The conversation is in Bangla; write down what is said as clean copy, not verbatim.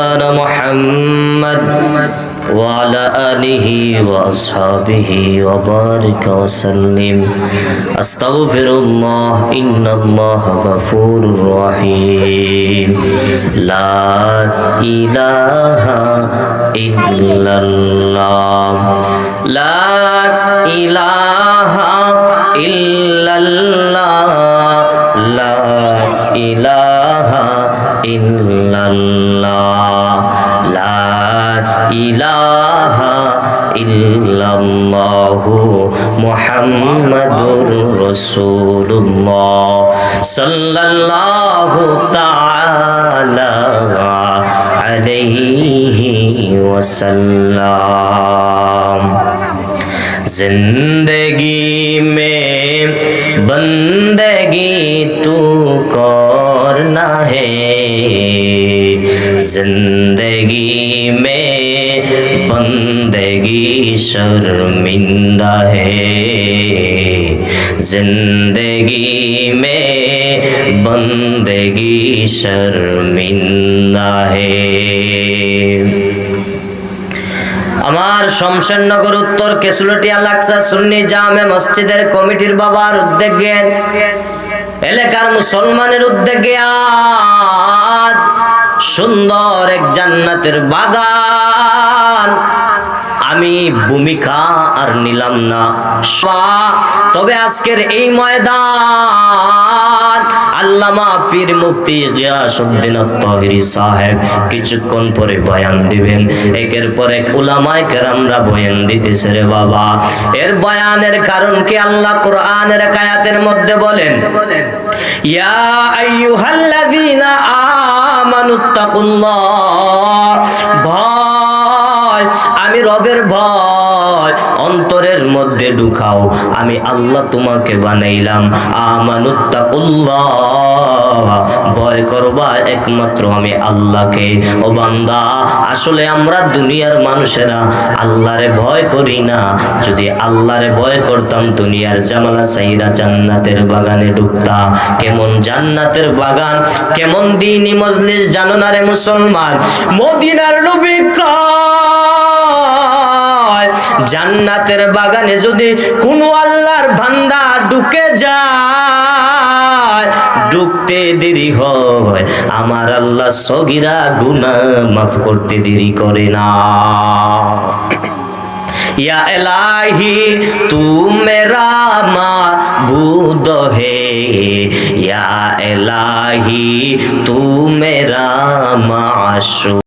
محمد وعلى آله وأصحابه وبارك وسلم أستغفر الله إن الله غفور رحيم لا إله إلا الله لا إله إلا الله لا إله إلا الله لا إله إلا الله محمد رسول الله صلى الله تعالى عليه وسلم जिंदगी में बंदगी तू करना है जिंदगी में बंदगी शर्मिंदा है जिंदगी में बंदगी शर्मिंदा है। আমার শমশেরনগর উত্তর কেশুলটিয়া লাকসা সুন্নি জামে মসজিদের কমিটির বাবার উদ্যোগে এলাকার মুসলমানের উদ্যোগে আজ সুন্দর এক জান্নাতের বাগান আমি ভূমিকা আর নিলাম না, তবে আজকের এই ময়দান আল্লামা পীর মুফতি গিয়াসউদ্দিন আত-তাহিরি সাহেব কিছুক্ষণ পরে বয়ান দিবেন। একের পর এক উলামায়ে কেরামরা বয়ান দিতেছে রে বাবা। এর বয়ানের কারণ কি আল্লাহ কোরআনের এক আয়াতের মধ্যে বলেন, ইয়া আইয়ুহাল্লাযীনা আমানুত্তাকুল্লাহ, ভয় আমি রবের ভয় অন্তরের মধ্যে ঢুকাও, আমি আল্লাহ তোমাকে বানাইলাম। আমানুত্তাকুল্লাহ, ভয় করবা একমাত্র আমি আল্লাহকে। ও বান্দা, আসলে আমরা দুনিয়ার মানুষেরা আল্লাহরে ভয় করি না। যদি আল্লাহরে ভয় করতাম দুনিয়ার জামালা সাইরা জান্নাতের বাগানে ঢুকতা। কেমন জান্নাতের বাগান, কেমন দ্বীনি মজলিস জানো না রে মুসলমান। মদিনার নবী জান্নাতের বাগানে যদি কোনো আল্লাহর বান্দা ঢুকে যায়, ঢুকতে দেরি হয়, আমার আল্লাহ সগীরা গুনাহ মাফ করতে দেরি করে না। या इलाही तू मेरा माबूद है, या इलाही तू मेरा माशूक।